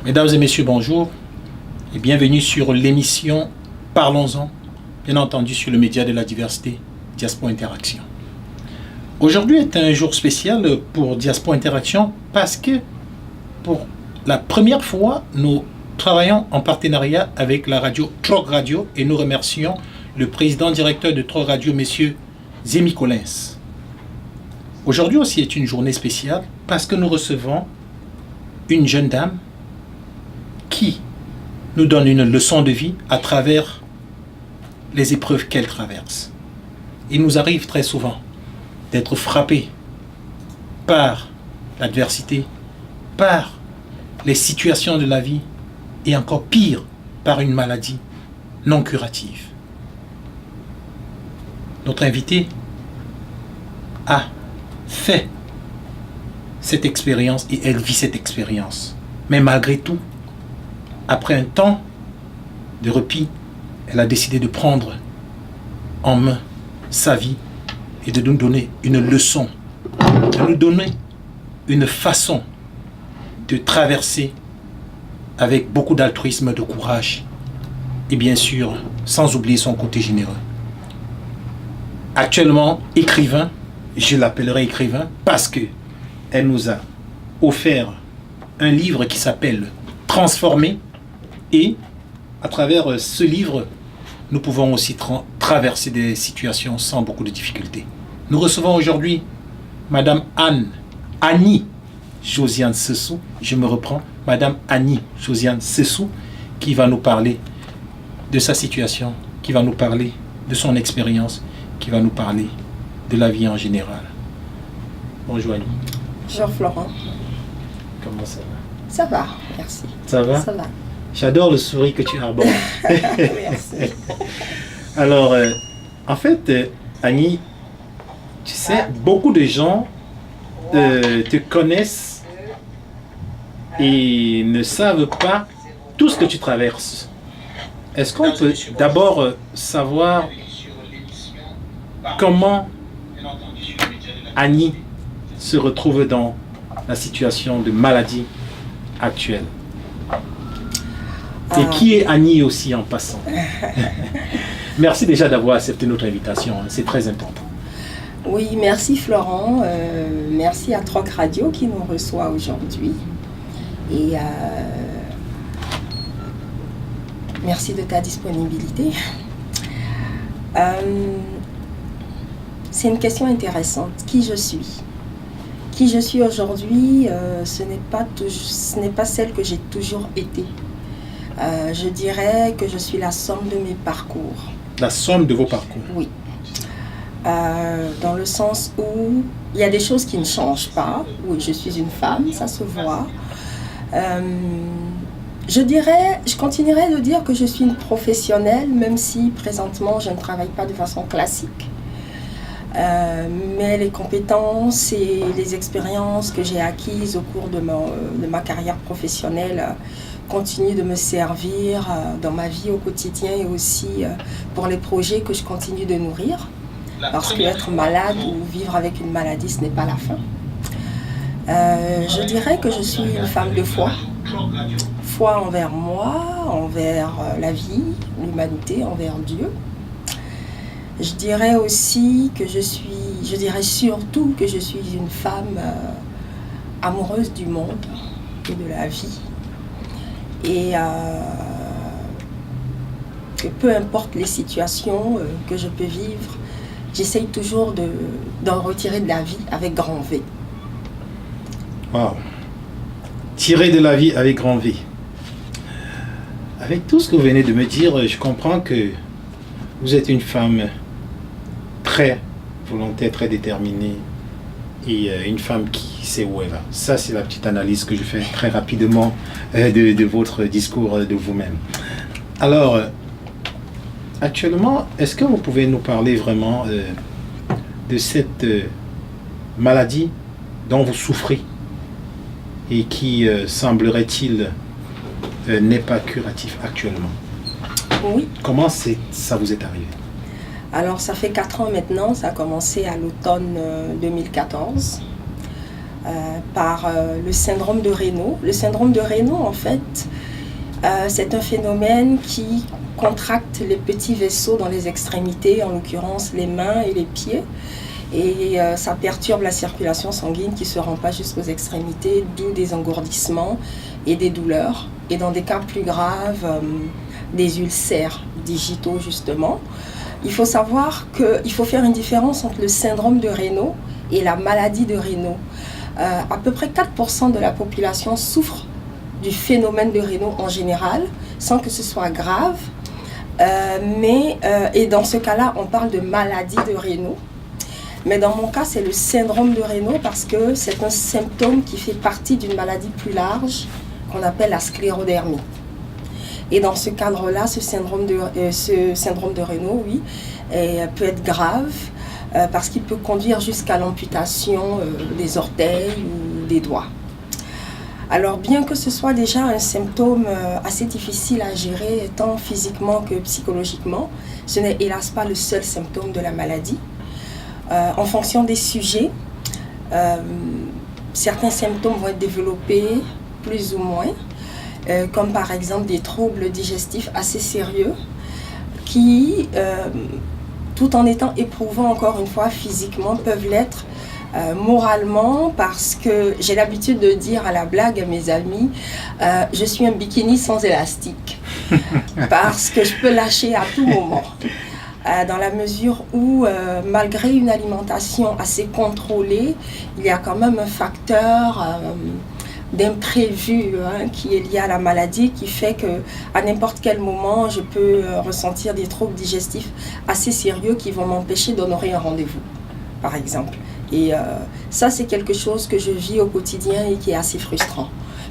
Mesdames et messieurs, bonjour et bienvenue sur l'émission Parlons-en, bien entendu sur le média de la diversité, Diaspora Interaction. Aujourd'hui est un jour spécial pour Diaspora Interaction parce que pour la première fois, nous travaillons en partenariat avec la radio Trog Radio et nous remercions le président directeur de Trog Radio, M. Zémi Collins. Aujourd'hui aussi est une journée spéciale parce que nous recevons une jeune dame qui nous donne une leçon de vie à travers les épreuves qu'elle traverse. Il nous arrive très souvent d'être frappés par l'adversité, par les situations de la vie et encore pire, par une maladie non curative. Notre invité a fait cette expérience et elle vit cette expérience. Mais malgré tout, après un temps de repos, elle a décidé de prendre en main sa vie et de nous donner une leçon, de nous donner une façon de traverser avec beaucoup d'altruisme, de courage et bien sûr, sans oublier son côté généreux. Actuellement, écrivain, je l'appellerai écrivain parce que elle nous a offert un livre qui s'appelle Transformer et à travers ce livre, nous pouvons aussi traverser des situations sans beaucoup de difficultés. Nous recevons aujourd'hui Madame Annie Josiane Sessou, je me reprends, Madame Annie Josiane Sessou, qui va nous parler de sa situation, qui va nous parler de son expérience, qui va nous parler de la vie en général. Bonjour Annie. Bonjour Florent. Comment ça va? Ça va, merci. Ça va? Ça va. J'adore le sourire que tu arbores. Merci. Alors, en fait, Annie, tu sais, beaucoup de gens te connaissent et ne savent pas tout ce que tu traverses. Est-ce qu'on peut d'abord savoir comment Annie se retrouve dans la situation de maladie actuelle? Et qui est Annie aussi en passant? Merci déjà d'avoir accepté notre invitation, c'est très important. Oui, merci Florent, merci à Trog Radio qui nous reçoit aujourd'hui. Et merci de ta disponibilité. C'est une question intéressante. Qui je suis? Qui je suis aujourd'hui, ce n'est pas celle que j'ai toujours été. Je dirais que je suis la somme de mes parcours. La somme de vos parcours? Oui. Dans le sens où il y a des choses qui ne changent pas. Oui, je suis une femme, ça se voit. Je continuerai de dire que je suis une professionnelle, même si présentement je ne travaille pas de façon classique. Mais les compétences et les expériences que j'ai acquises au cours de ma carrière professionnelle continuent de me servir dans ma vie au quotidien et aussi pour les projets que je continue de nourrir. Parce qu'être malade ou vivre avec une maladie, ce n'est pas la fin. Je dirais que je suis une femme de foi. Foi envers moi, envers la vie, l'humanité, envers Dieu. Je dirais aussi que je dirais surtout que je suis une femme amoureuse du monde et de la vie. Et que peu importe les situations que je peux vivre, j'essaye toujours d'en retirer de la vie avec grand V. Wow. Tirer de la vie avec grand V. Avec tout ce que vous venez de me dire, je comprends que vous êtes une femme très volontaire, très déterminée et une femme qui sait où elle va. Ça, c'est la petite analyse que je fais très rapidement de votre discours de vous-même. Alors, actuellement, est-ce que vous pouvez nous parler vraiment de cette maladie dont vous souffrez et qui, semblerait-il, n'est pas curatif actuellement? Oui. Comment ça vous est arrivé? Alors, ça fait 4 ans maintenant, ça a commencé à l'automne 2014. par le syndrome de Raynaud. Le syndrome de Raynaud, en fait, c'est un phénomène qui contracte les petits vaisseaux dans les extrémités, en l'occurrence les mains et les pieds. Et ça perturbe la circulation sanguine qui ne se rend pas jusqu'aux extrémités, d'où des engourdissements et des douleurs. Et dans des cas plus graves, des ulcères digitaux justement. Il faut savoir qu'il faut faire une différence entre le syndrome de Raynaud et la maladie de Raynaud. À peu près 4% de la population souffre du phénomène de Raynaud en général, sans que ce soit grave. Et dans ce cas-là, on parle de maladie de Raynaud. Mais dans mon cas, c'est le syndrome de Raynaud parce que c'est un symptôme qui fait partie d'une maladie plus large qu'on appelle la sclérodermie. Et dans ce cadre-là, ce syndrome de Raynaud, oui, peut être grave parce qu'il peut conduire jusqu'à l'amputation des orteils ou des doigts. Alors, bien que ce soit déjà un symptôme assez difficile à gérer, tant physiquement que psychologiquement, ce n'est hélas pas le seul symptôme de la maladie. En fonction des sujets, certains symptômes vont être développés plus ou moins, comme par exemple des troubles digestifs assez sérieux qui, tout en étant éprouvants encore une fois physiquement, peuvent l'être moralement, parce que j'ai l'habitude de dire à la blague à mes amis, je suis un bikini sans élastique, parce que je peux lâcher à tout moment. Dans la mesure où, malgré une alimentation assez contrôlée, il y a quand même un facteur d'imprévu qui est lié à la maladie, qui fait qu'à n'importe quel moment, je peux ressentir des troubles digestifs assez sérieux qui vont m'empêcher d'honorer un rendez-vous, par exemple. Et ça, c'est quelque chose que je vis au quotidien et qui est assez frustrant.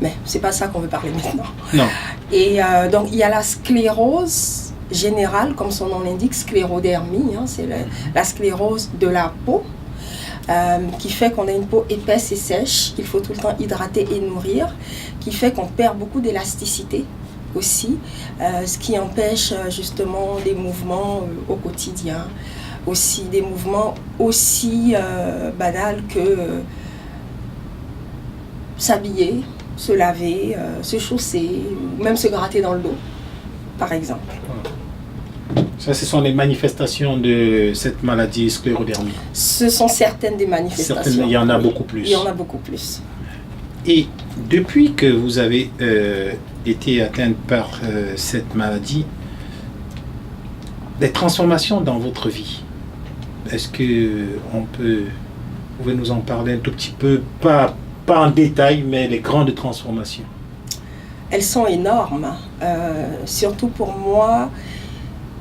Mais c'est pas ça qu'on veut parler maintenant. Non. Et donc, il y a la sclérose générale, comme son nom l'indique, sclérodermie, c'est la sclérose de la peau, qui fait qu'on a une peau épaisse et sèche, qu'il faut tout le temps hydrater et nourrir, qui fait qu'on perd beaucoup d'élasticité aussi, ce qui empêche justement des mouvements au quotidien, aussi des mouvements aussi banals que s'habiller, se laver, se chausser, ou même se gratter dans le dos, par exemple. Ça, ce sont les manifestations de cette maladie sclérodermie. Ce sont certaines des manifestations. Il y en a beaucoup plus. Il y en a beaucoup plus. Et depuis que vous avez été atteinte par cette maladie, des transformations dans votre vie, est-ce que vous pouvez nous en parler un tout petit peu, pas en détail, mais les grandes transformations? Elles sont énormes, surtout pour moi,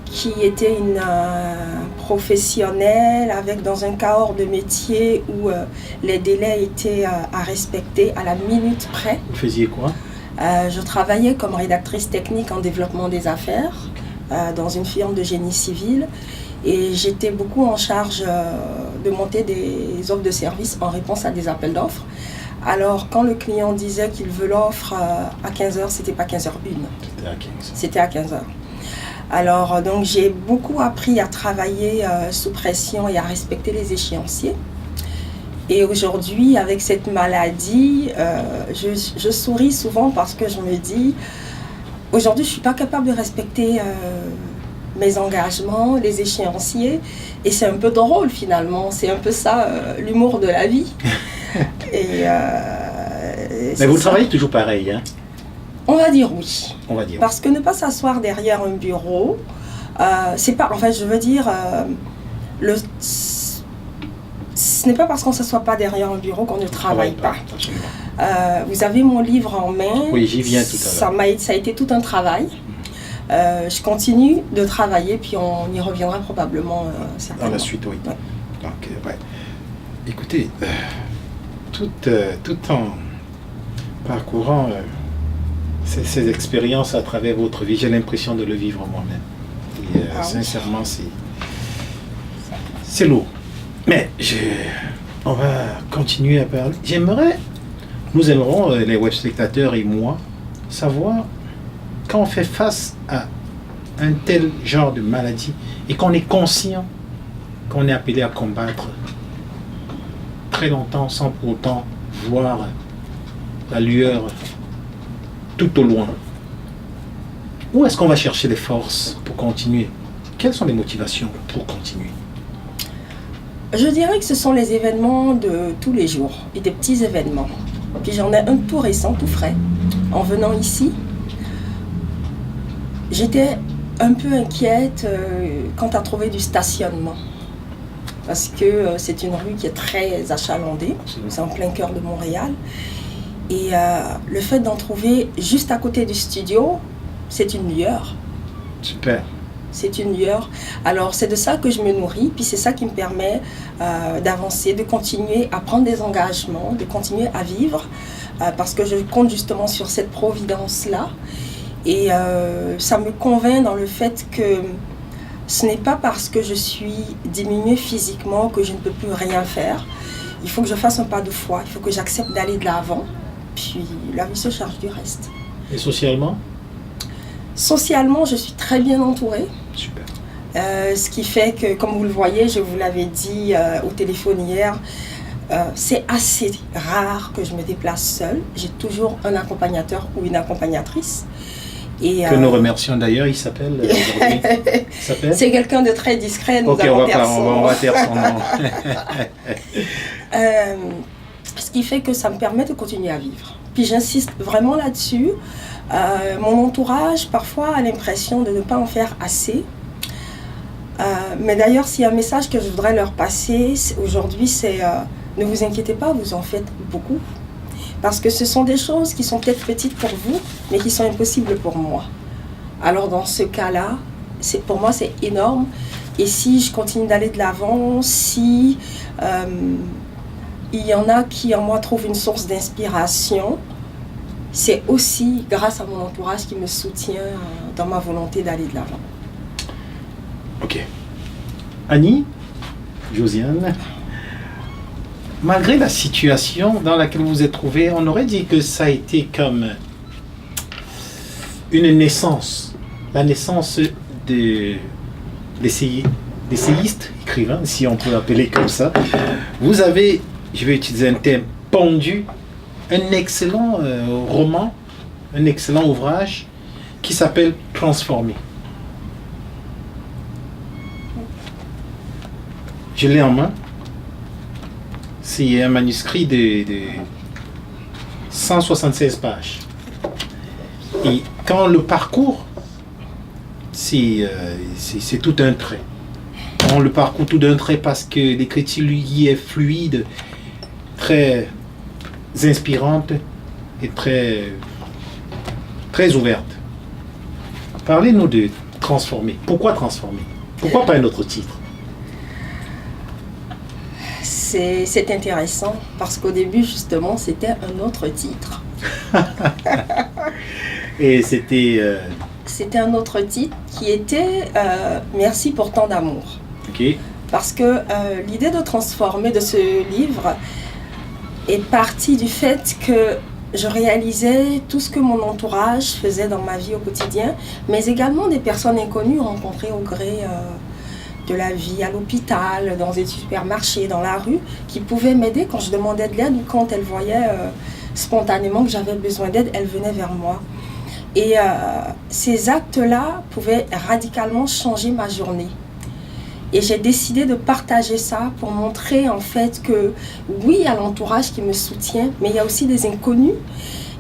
qui était une professionnelle dans un corps de métier où les délais étaient à respecter à la minute près. Vous faisiez quoi? Je travaillais comme rédactrice technique en développement des affaires dans une firme de génie civil, et j'étais beaucoup en charge de monter des offres de services en réponse à des appels d'offres. Alors, quand le client disait qu'il veut l'offre à 15h, c'était pas 15h01. C'était à 15h. C'était à 15h. Alors, donc, j'ai beaucoup appris à travailler sous pression et à respecter les échéanciers. Et aujourd'hui, avec cette maladie, je souris souvent parce que je me dis, aujourd'hui, je ne suis pas capable de respecter mes engagements, les échéanciers. Et c'est un peu drôle, finalement. C'est un peu ça, l'humour de la vie. Mais vous travaillez toujours pareil, hein? On va dire oui. On va dire. Parce que ne pas s'asseoir derrière un bureau, c'est pas. En fait, je veux dire, ce n'est pas parce qu'on ne s'assoit pas derrière un bureau qu'on ne travaille pas. Vous avez mon livre en main. Oui, j'y viens tout à l'heure. Ça a été tout un travail. Je continue de travailler, puis on y reviendra probablement certainement. Dans la suite, oui. Ouais. Donc, ouais. Écoutez, tout en parcourant ces expériences à travers votre vie, j'ai l'impression de le vivre moi-même. Et sincèrement, c'est lourd. Mais on va continuer à parler. Nous aimerons, les web spectateurs et moi, savoir quand on fait face à un tel genre de maladie et qu'on est conscient qu'on est appelé à combattre très longtemps sans pour autant voir la lueur tout au loin. Où est-ce qu'on va chercher les forces pour continuer? Quelles sont les motivations pour continuer? Je dirais que ce sont les événements de tous les jours et des petits événements. Puis j'en ai un tout récent, tout frais. En venant ici, j'étais un peu inquiète quant à trouver du stationnement. Parce que c'est une rue qui est très achalandée, c'est en plein cœur de Montréal. Et le fait d'en trouver juste à côté du studio, c'est une lueur. Super. C'est une lueur. Alors c'est de ça que je me nourris, puis c'est ça qui me permet d'avancer, de continuer à prendre des engagements, de continuer à vivre, parce que je compte justement sur cette providence-là. Et ça me convainc dans le fait que ce n'est pas parce que je suis diminuée physiquement que je ne peux plus rien faire. Il faut que je fasse un pas de foi, il faut que j'accepte d'aller de l'avant, puis la vie se charge du reste. Et socialement? Socialement, je suis très bien entourée. Super. Ce qui fait que, comme vous le voyez, je vous l'avais dit au téléphone hier, c'est assez rare que je me déplace seule. J'ai toujours un accompagnateur ou une accompagnatrice. Et, que nous remercions d'ailleurs, il s'appelle aujourd'hui. C'est quelqu'un de très discret, nous on va taire son nom. Ce qui fait que ça me permet de continuer à vivre. Puis j'insiste vraiment là-dessus. Mon entourage, parfois, a l'impression de ne pas en faire assez. Mais d'ailleurs, s'il y a un message que je voudrais leur passer aujourd'hui, c'est ne vous inquiétez pas, vous en faites beaucoup. Parce que ce sont des choses qui sont peut-être petites pour vous, mais qui sont impossibles pour moi. Alors dans ce cas-là, pour moi c'est énorme. Et si je continue d'aller de l'avant, si il y en a qui en moi trouvent une source d'inspiration, c'est aussi grâce à mon entourage qui me soutient dans ma volonté d'aller de l'avant. Ok. Annie, Josiane, malgré la situation dans laquelle vous vous êtes trouvée, on aurait dit que ça a été comme une naissance, la naissance d'essayistes, écrivains, si on peut l'appeler comme ça. Vous avez, je vais utiliser un terme, pondu un excellent roman, un excellent ouvrage qui s'appelle Transformer. Je l'ai en main. C'est un manuscrit de 176 pages. Et quand on le parcourt, c'est tout un trait. On le parcourt tout d'un trait parce que l'écriture lui est fluide, très inspirante et très ouverte. Parlez-nous de Transformer. Pourquoi Transformer? Pourquoi pas un autre titre? C'est intéressant parce qu'au début, justement, c'était un autre titre. Et c'était... C'était un autre titre qui était Merci pour tant d'amour. Okay. Parce que l'idée de transformer de ce livre est partie du fait que je réalisais tout ce que mon entourage faisait dans ma vie au quotidien, mais également des personnes inconnues rencontrées au gré de la vie à l'hôpital, dans des supermarchés, dans la rue, qui pouvaient m'aider quand je demandais de l'aide ou quand elles voyaient spontanément que j'avais besoin d'aide, elles venaient vers moi. Et ces actes-là pouvaient radicalement changer ma journée. Et j'ai décidé de partager ça pour montrer en fait que oui, il y a l'entourage qui me soutient, mais il y a aussi des inconnus.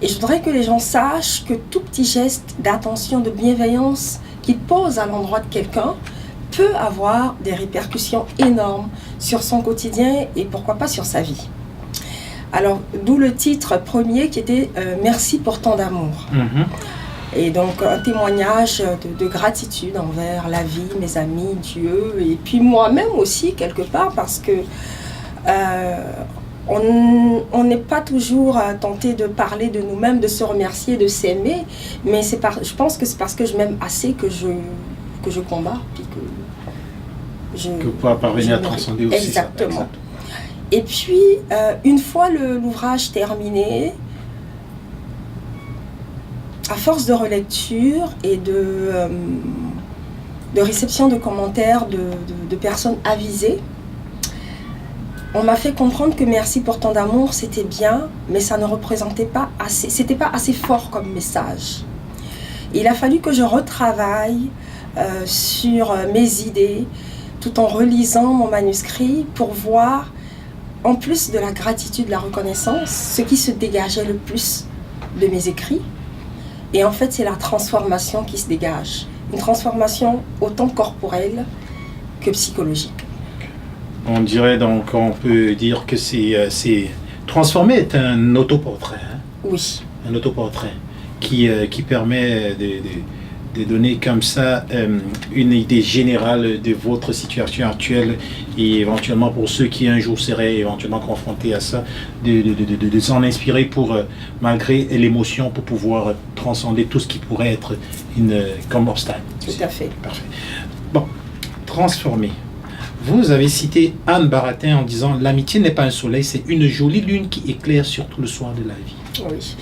Et je voudrais que les gens sachent que tout petit geste d'attention, de bienveillance qu'ils posent à l'endroit de quelqu'un peut avoir des répercussions énormes sur son quotidien et pourquoi pas sur sa vie. Alors, d'où le titre premier qui était Merci pour tant d'amour. Et donc, un témoignage de gratitude envers la vie, mes amis, Dieu, et puis moi-même aussi, quelque part, parce que on n'est pas toujours tenté de parler de nous-mêmes, de se remercier, de s'aimer, mais je pense que c'est parce que je m'aime assez que je combats, puis que vous pouvez parvenir à transcender aussi. Exactement. Ça. Et puis, une fois l'ouvrage terminé, à force de relecture et de réception de commentaires de personnes avisées, on m'a fait comprendre que merci pour tant d'amour, c'était bien, mais ça ne représentait pas assez, c'était pas assez fort comme message. Il a fallu que je retravaille sur mes idées, tout en relisant mon manuscrit pour voir, en plus de la gratitude, la reconnaissance, ce qui se dégageait le plus de mes écrits. Et en fait, c'est la transformation qui se dégage. Une transformation autant corporelle que psychologique. On dirait donc, on peut dire que c'est Transformer est un autoportrait. Hein? Oui. Un autoportrait qui permet de donner comme ça une idée générale de votre situation actuelle et éventuellement pour ceux qui un jour seraient éventuellement confrontés à ça, de s'en inspirer pour, malgré l'émotion, pour pouvoir transcender tout ce qui pourrait être comme obstacle. Tout à fait. Parfait. Bon, transformer. Vous avez cité Anne Baratin en disant « L'amitié n'est pas un soleil, c'est une jolie lune qui éclaire surtout le soir de la vie. » Oui.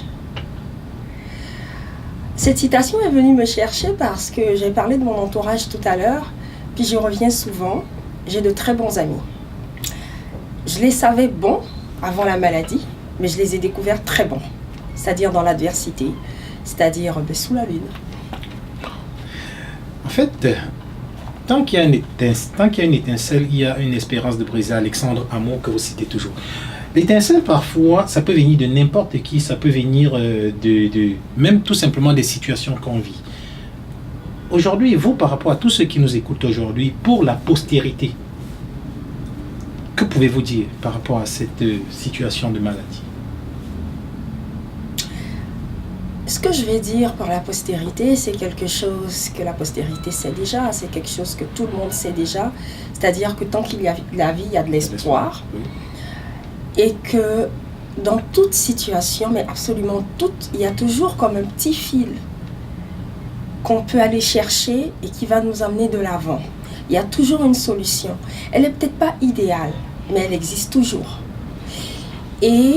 Cette citation est venue me chercher parce que j'ai parlé de mon entourage tout à l'heure, puis j'y reviens souvent. J'ai de très bons amis. Je les savais bons avant la maladie, mais je les ai découverts très bons, c'est-à-dire dans l'adversité, c'est-à-dire sous la lune. En fait, tant qu'il y a une étincelle, il y a une espérance de briser. Alexandre Amour, que vous citez toujours. L'étincelle, parfois, ça peut venir de n'importe qui, ça peut venir même tout simplement des situations qu'on vit. Aujourd'hui, vous, par rapport à tous ceux qui nous écoutent aujourd'hui, pour la postérité, que pouvez-vous dire par rapport à cette situation de maladie? Ce que je vais dire pour la postérité, c'est quelque chose que la postérité sait déjà, c'est quelque chose que tout le monde sait déjà, c'est-à-dire que tant qu'il y a de la vie, il y a de l'espoir. Oui. Et que dans toute situation, mais absolument toute, il y a toujours comme un petit fil qu'on peut aller chercher et qui va nous amener de l'avant. Il y a toujours une solution. Elle n'est peut-être pas idéale, mais elle existe toujours. Et